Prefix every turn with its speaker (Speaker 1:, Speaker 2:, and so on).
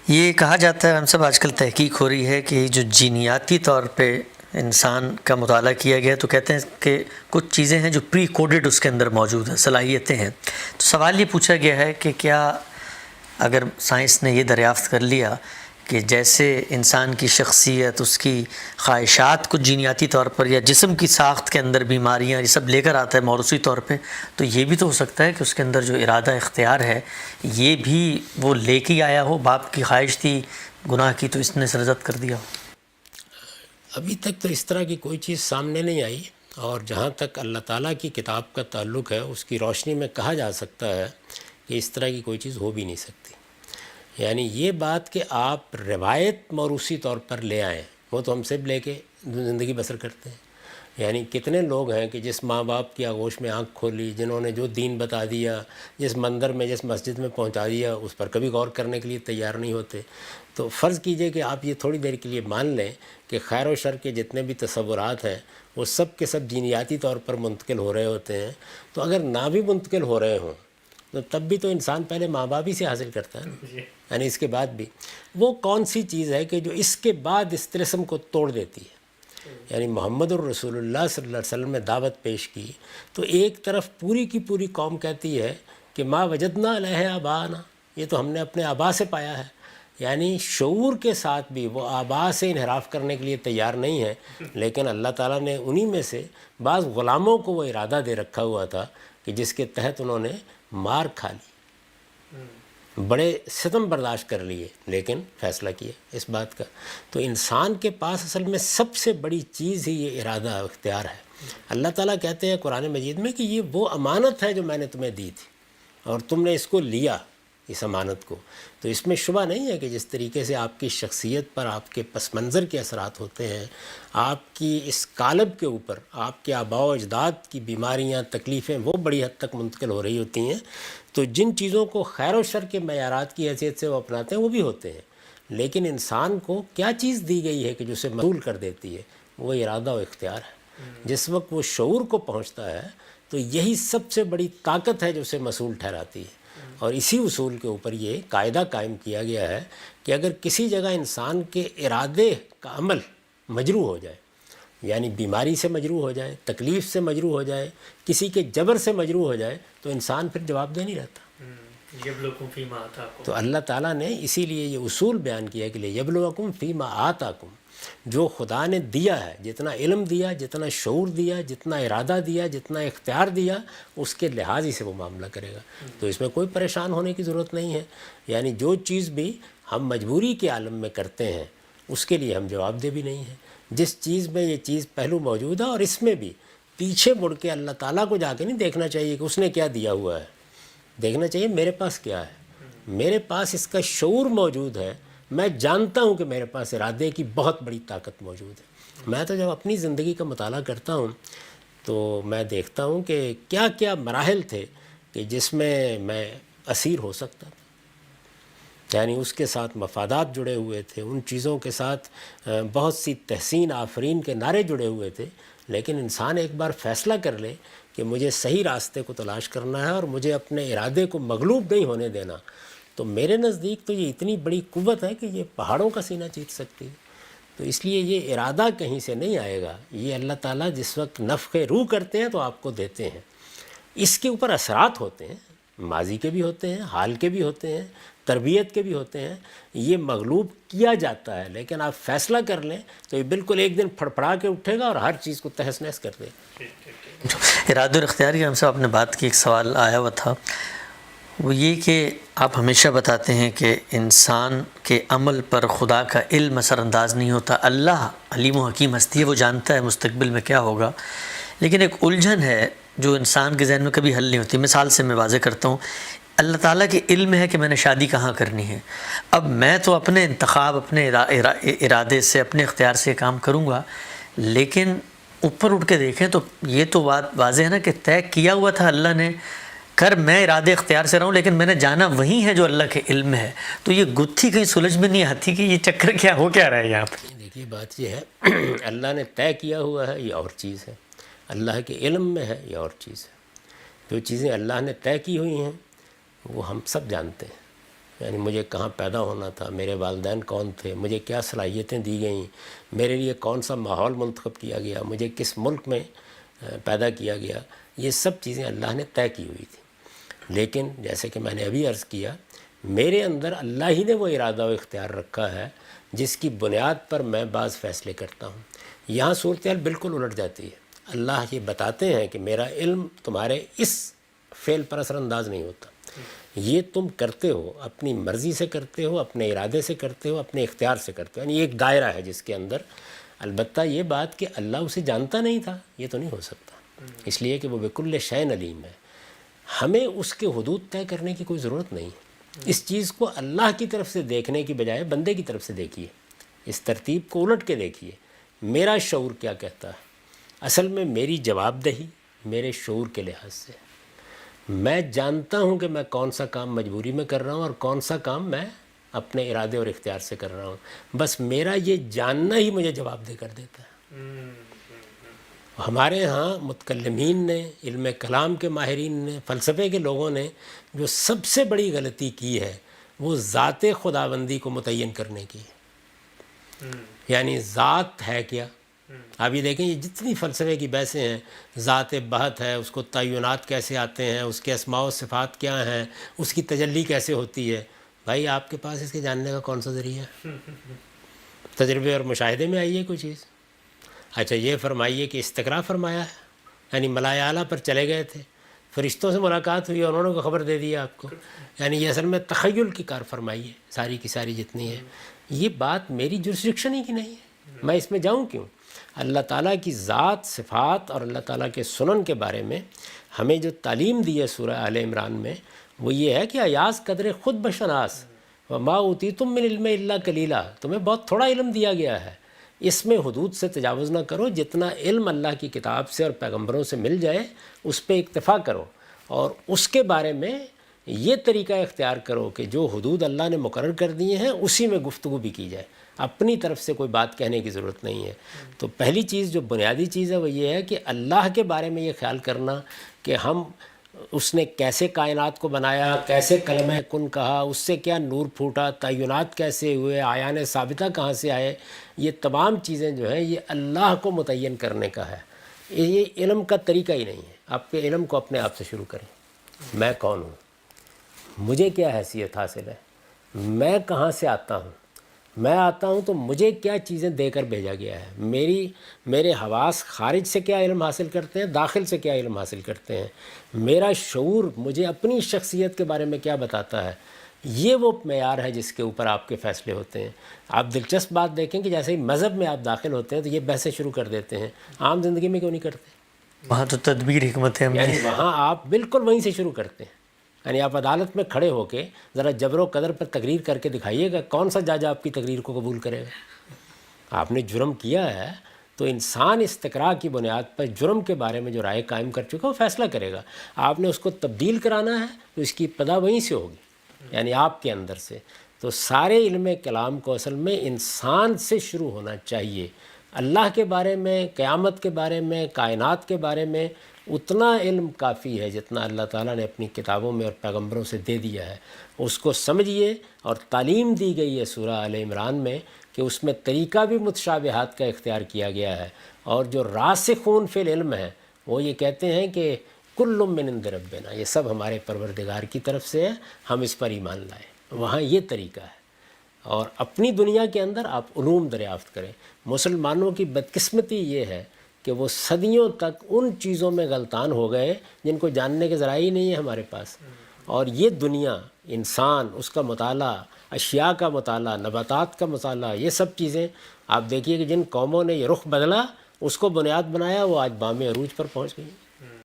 Speaker 1: یہ کہا جاتا ہے، ہم سب آج کل تحقیق ہو رہی ہے کہ جو جینیاتی طور پہ انسان کا مطالعہ کیا گیا تو کہتے ہیں کہ کچھ چیزیں ہیں جو پری کوڈڈ اس کے اندر موجود ہیں، صلاحیتیں ہیں۔ تو سوال یہ پوچھا گیا ہے کہ کیا اگر سائنس نے یہ دریافت کر لیا کہ جیسے انسان کی شخصیت، اس کی خواہشات کچھ جینیاتی طور پر یا جسم کی ساخت کے اندر بیماریاں یہ سب لے کر آتا ہے موروثی طور پہ، تو یہ بھی تو ہو سکتا ہے کہ اس کے اندر جو ارادہ اختیار ہے یہ بھی وہ لے کے ہی آیا ہو، باپ کی خواہش تھی گناہ کی تو اس نے سرزد کر دیا ہو۔
Speaker 2: ابھی تک تو اس طرح کی کوئی چیز سامنے نہیں آئی، اور جہاں تک اللہ تعالیٰ کی کتاب کا تعلق ہے اس کی روشنی میں کہا جا سکتا ہے کہ اس طرح کی کوئی چیز ہو بھی نہیں سکتی۔ یعنی یہ بات کہ آپ روایت موروثی طور پر لے آئیں، وہ تو ہم سب لے کے زندگی بسر کرتے ہیں۔ یعنی کتنے لوگ ہیں کہ جس ماں باپ کی آغوش میں آنکھ کھولی، جنہوں نے جو دین بتا دیا، جس مندر میں جس مسجد میں پہنچا دیا، اس پر کبھی غور کرنے کے لیے تیار نہیں ہوتے۔ تو فرض کیجئے کہ آپ یہ تھوڑی دیر کے لیے مان لیں کہ خیر و شر کے جتنے بھی تصورات ہیں وہ سب کے سب جینیاتی طور پر منتقل ہو رہے ہوتے ہیں، تو اگر نہ بھی منتقل ہو رہے ہوں تو تب بھی تو انسان پہلے ماں باپ ہی سے حاصل کرتا ہے نا۔ یعنی اس کے بعد بھی وہ کون سی چیز ہے کہ جو اس کے بعد اس طلسم کو توڑ دیتی ہے؟ یعنی محمد الرسول اللہ صلی اللہ علیہ وسلم نے دعوت پیش کی تو ایک طرف پوری کی پوری قوم کہتی ہے کہ ما وجدنا علیہ آباءنا، یہ تو ہم نے اپنے آبا سے پایا ہے۔ یعنی شعور کے ساتھ بھی وہ آبا سے انحراف کرنے کے لیے تیار نہیں ہے، لیکن اللہ تعالیٰ نے انہی میں سے بعض غلاموں کو وہ ارادہ دے رکھا ہوا تھا کہ جس کے تحت انہوں نے مار کھا لی، بڑے ستم برداشت کر لیے، لیکن فیصلہ کیا اس بات کا۔ تو انسان کے پاس اصل میں سب سے بڑی چیز ہی یہ ارادہ اختیار ہے۔ اللہ تعالیٰ کہتے ہیں قرآن مجید میں کہ یہ وہ امانت ہے جو میں نے تمہیں دی تھی اور تم نے اس کو لیا، اس امانت کو۔ تو اس میں شبہ نہیں ہے کہ جس طریقے سے آپ کی شخصیت پر آپ کے پس منظر کے اثرات ہوتے ہیں، آپ کی اس قالب کے اوپر آپ کے آباء و اجداد کی بیماریاں، تکلیفیں وہ بڑی حد تک منتقل ہو رہی ہوتی ہیں۔ تو جن چیزوں کو خیر و شر کے معیارات کی حیثیت سے وہ اپناتے ہیں وہ بھی ہوتے ہیں، لیکن انسان کو کیا چیز دی گئی ہے کہ جو اسے مسئول کر دیتی ہے؟ وہ ارادہ و اختیار ہے۔ جس وقت وہ شعور کو پہنچتا ہے تو یہی سب سے بڑی طاقت ہے جو اسے مسئول ٹھہراتی ہے، اور اسی اصول کے اوپر یہ قاعدہ قائم کیا گیا ہے کہ اگر کسی جگہ انسان کے ارادے کا عمل مجروح ہو جائے، یعنی بیماری سے مجروح ہو جائے، تکلیف سے مجروح ہو جائے، کسی کے جبر سے مجروح ہو جائے، تو انسان پھر جواب دہ نہیں رہتا۔
Speaker 3: یبلوکم فیما آتاکم،
Speaker 2: تو اللہ تعالیٰ نے اسی لیے یہ اصول بیان کیا کہ لیبلوکم فیما آتاکم، جو خدا نے دیا ہے، جتنا علم دیا، جتنا شعور دیا، جتنا ارادہ دیا، جتنا اختیار دیا، اس کے لحاظ ہی سے وہ معاملہ کرے گا۔ تو اس میں کوئی پریشان ہونے کی ضرورت نہیں ہے۔ یعنی جو چیز بھی ہم مجبوری کے عالم میں کرتے ہیں اس کے لیے ہم جواب دہ بھی نہیں ہیں۔ جس چیز میں یہ چیز پہلو موجود ہے، اور اس میں بھی پیچھے مڑ کے اللہ تعالیٰ کو جا کے نہیں دیکھنا چاہیے کہ اس نے کیا دیا ہوا ہے، دیکھنا چاہیے میرے پاس کیا ہے۔ میرے پاس اس کا شعور موجود ہے، میں جانتا ہوں کہ میرے پاس ارادے کی بہت بڑی طاقت موجود ہے۔ میں تو جب اپنی زندگی کا مطالعہ کرتا ہوں تو میں دیکھتا ہوں کہ کیا کیا مراحل تھے کہ جس میں میں اسیر ہو سکتا تھا، یعنی اس کے ساتھ مفادات جڑے ہوئے تھے، ان چیزوں کے ساتھ بہت سی تحسین آفرین کے نعرے جڑے ہوئے تھے، لیکن انسان ایک بار فیصلہ کر لے کہ مجھے صحیح راستے کو تلاش کرنا ہے اور مجھے اپنے ارادے کو مغلوب نہیں ہونے دینا، تو میرے نزدیک تو یہ اتنی بڑی قوت ہے کہ یہ پہاڑوں کا سینہ چیت سکتی ہے۔ تو اس لیے یہ ارادہ کہیں سے نہیں آئے گا، یہ اللہ تعالیٰ جس وقت نفخ روح کرتے ہیں تو آپ کو دیتے ہیں۔ اس کے اوپر اثرات ہوتے ہیں، ماضی کے بھی ہوتے ہیں، حال کے بھی ہوتے ہیں، تربیت کے بھی ہوتے ہیں، یہ مغلوب کیا جاتا ہے، لیکن آپ فیصلہ کر لیں تو یہ بالکل ایک دن پھڑپڑا کے اٹھے گا اور ہر چیز کو تہس نہس کر دے گا۔
Speaker 1: ارادہ اور اختیار کی ہم سے آپ نے بات کی، ایک سوال آیا ہوا تھا، وہ یہ کہ آپ ہمیشہ بتاتے ہیں کہ انسان کے عمل پر خدا کا علم اثر انداز نہیں ہوتا، اللہ علیم و حکیم ہستی ہے، وہ جانتا ہے مستقبل میں کیا ہوگا، لیکن ایک الجھن ہے جو انسان کے ذہن میں کبھی حل نہیں ہوتی۔ مثال سے میں واضح کرتا ہوں، اللہ تعالیٰ کے علم ہے کہ میں نے شادی کہاں کرنی ہے، اب میں تو اپنے انتخاب، اپنے ارادے سے، اپنے اختیار سے کام کروں گا، لیکن اوپر اٹھ کے دیکھیں تو یہ تو بات واضح ہے نا کہ طے کیا ہوا تھا اللہ نے، کر میں ارادے اختیار سے رہا ہوں، لیکن میں نے جانا وہی ہے جو اللہ کے علم میں ہے۔ تو یہ گتھی کہیں سلجھ میں نہیں آتی کہ یہ چکر کیا ہو کیا رہا ہے یہاں پہ؟
Speaker 2: دیکھیے بات یہ ہے، اللہ نے طے کیا ہوا ہے یہ اور چیز ہے، اللہ کے علم میں ہے یہ اور چیز ہے۔ جو چیزیں اللہ نے طے کی ہوئی ہیں وہ ہم سب جانتے ہیں، یعنی مجھے کہاں پیدا ہونا تھا، میرے والدین کون تھے، مجھے کیا صلاحیتیں دی گئیں، میرے لیے کون سا ماحول منتخب کیا گیا، مجھے کس ملک میں پیدا کیا گیا، یہ سب چیزیں اللہ نے طے کی ہوئی تھی۔ لیکن جیسے کہ میں نے ابھی عرض کیا، میرے اندر اللہ ہی نے وہ ارادہ و اختیار رکھا ہے جس کی بنیاد پر میں بعض فیصلے کرتا ہوں۔ یہاں صورتحال بالکل الٹ جاتی ہے۔ اللہ یہ بتاتے ہیں کہ میرا علم تمہارے اس فعل پر اثر انداز نہیں ہوتا، یہ تم کرتے ہو، اپنی مرضی سے کرتے ہو، اپنے ارادے سے کرتے ہو، اپنے اختیار سے کرتے ہو، یعنی ایک دائرہ ہے جس کے اندر، البتہ یہ بات کہ اللہ اسے جانتا نہیں تھا، یہ تو نہیں ہو سکتا، اس لیے کہ وہ بکل شیء علیم ہے۔ ہمیں اس کے حدود طے کرنے کی کوئی ضرورت نہیں، اس چیز کو اللہ کی طرف سے دیکھنے کی بجائے بندے کی طرف سے دیکھیے، اس ترتیب کو الٹ کے دیکھیے، میرا شعور کیا کہتا ہے۔ اصل میں میری جواب دہی میرے شعور کے لحاظ سے، میں جانتا ہوں کہ میں کون سا کام مجبوری میں کر رہا ہوں اور کون سا کام میں اپنے ارادے اور اختیار سے کر رہا ہوں، بس میرا یہ جاننا ہی مجھے جواب دہ کر دیتا ہے۔ ہمارے ہاں متکلمین نے، علم کلام کے ماہرین نے، فلسفے کے لوگوں نے جو سب سے بڑی غلطی کی ہے وہ ذات خداوندی کو متعین کرنے کی ہے۔ یعنی ذات ہے کیا؟ آپ یہ دیکھیں، یہ جتنی فلسفے کی بحثیں ہیں، ذات بہت ہے، اس کو تعینات کیسے آتے ہیں، اس کے اسماء و صفات کیا ہیں، اس کی تجلی کیسے ہوتی ہے، بھائی آپ کے پاس اس کے جاننے کا کون سا ذریعہ ہے؟ تجربے اور مشاہدے میں آئی ہے کوئی چیز؟ اچھا یہ فرمائیے کہ استقراء فرمایا ہے، یعنی ملائے اعلیٰ پر چلے گئے تھے، فرشتوں سے ملاقات ہوئی اور انہوں نے خبر دے دیا آپ کو، یعنی یہ اصل میں تخیل کی کار فرمائی ہے ساری کی ساری جتنی ہے۔ یہ بات میری جورسڈکشن ہی کی نہیں ہے، میں اس میں جاؤں کیوں؟ اللہ تعالیٰ کی ذات، صفات اور اللہ تعالیٰ کے سنن کے بارے میں ہمیں جو تعلیم دی ہے سورہ آل عمران میں، وہ یہ ہے کہ ایاز قدر خود بشناس وما اوتیتم من علم الا قلیلا، تمہیں بہت تھوڑا علم دیا گیا ہے، اس میں حدود سے تجاوز نہ کرو، جتنا علم اللہ کی کتاب سے اور پیغمبروں سے مل جائے اس پہ اکتفا کرو، اور اس کے بارے میں یہ طریقہ اختیار کرو کہ جو حدود اللہ نے مقرر کر دیے ہیں اسی میں گفتگو بھی کی جائے، اپنی طرف سے کوئی بات کہنے کی ضرورت نہیں ہے۔ تو پہلی چیز جو بنیادی چیز ہے وہ یہ ہے کہ اللہ کے بارے میں یہ خیال کرنا کہ ہم اس نے کیسے کائنات کو بنایا، کیسے کلمہ کن کہا، اس سے کیا نور پھوٹا، تعینات کیسے ہوئے، آیان ثابتہ کہاں سے آئے، یہ تمام چیزیں جو ہیں یہ اللہ کو متعین کرنے کا ہے، یہ علم کا طریقہ ہی نہیں ہے۔ آپ کے علم کو اپنے آپ سے شروع کریں، میں کون ہوں، مجھے کیا حیثیت حاصل ہے، میں کہاں سے آتا ہوں، میں آتا ہوں تو مجھے کیا چیزیں دے کر بھیجا گیا ہے، میرے حواس خارج سے کیا علم حاصل کرتے ہیں، داخل سے کیا علم حاصل کرتے ہیں، میرا شعور مجھے اپنی شخصیت کے بارے میں کیا بتاتا ہے، یہ وہ معیار ہے جس کے اوپر آپ کے فیصلے ہوتے ہیں۔ آپ دلچسپ بات دیکھیں کہ جیسے ہی مذہب میں آپ داخل ہوتے ہیں تو یہ بحثیں شروع کر دیتے ہیں، عام زندگی میں کیوں نہیں کرتے؟
Speaker 1: وہاں تو تدبیر حکمت ہے،
Speaker 2: یعنی وہاں آپ بالکل وہیں سے شروع کرتے ہیں، یعنی آپ عدالت میں کھڑے ہو کے ذرا جبر و قدر پر تقریر کر کے دکھائیے گا، کون سا جج آپ کی تقریر کو قبول کرے گا؟ آپ نے جرم کیا ہے تو انسان استقراء کی بنیاد پر جرم کے بارے میں جو رائے قائم کر چکا وہ فیصلہ کرے گا، آپ نے اس کو تبدیل کرانا ہے تو اس کی ابتدا وہیں سے ہوگی، یعنی آپ کے اندر سے۔ تو سارے علم کلام کو اصل میں انسان سے شروع ہونا چاہیے، اللہ کے بارے میں، قیامت کے بارے میں، کائنات کے بارے میں اتنا علم کافی ہے جتنا اللہ تعالیٰ نے اپنی کتابوں میں اور پیغمبروں سے دے دیا ہے، اس کو سمجھیے۔ اور تعلیم دی گئی ہے سورہ آل عمران میں کہ اس میں طریقہ بھی متشابہات کا اختیار کیا گیا ہے، اور جو راسخون فی العلم ہے وہ یہ کہتے ہیں کہ کل من عند ربنا، یہ سب ہمارے پروردگار کی طرف سے ہے، ہم اس پر ایمان لائیں، وہاں یہ طریقہ ہے۔ اور اپنی دنیا کے اندر آپ علوم دریافت کریں۔ مسلمانوں کی بدقسمتی یہ ہے کہ وہ صدیوں تک ان چیزوں میں غلطان ہو گئے جن کو جاننے کے ذرائع ہی نہیں ہے ہمارے پاس، اور یہ دنیا، انسان، اس کا مطالعہ، اشیاء کا مطالعہ، نباتات کا مطالعہ، یہ سب چیزیں آپ دیکھیے کہ جن قوموں نے یہ رخ بدلا، اس کو بنیاد بنایا، وہ آج بام عروج پر پہنچ گئی۔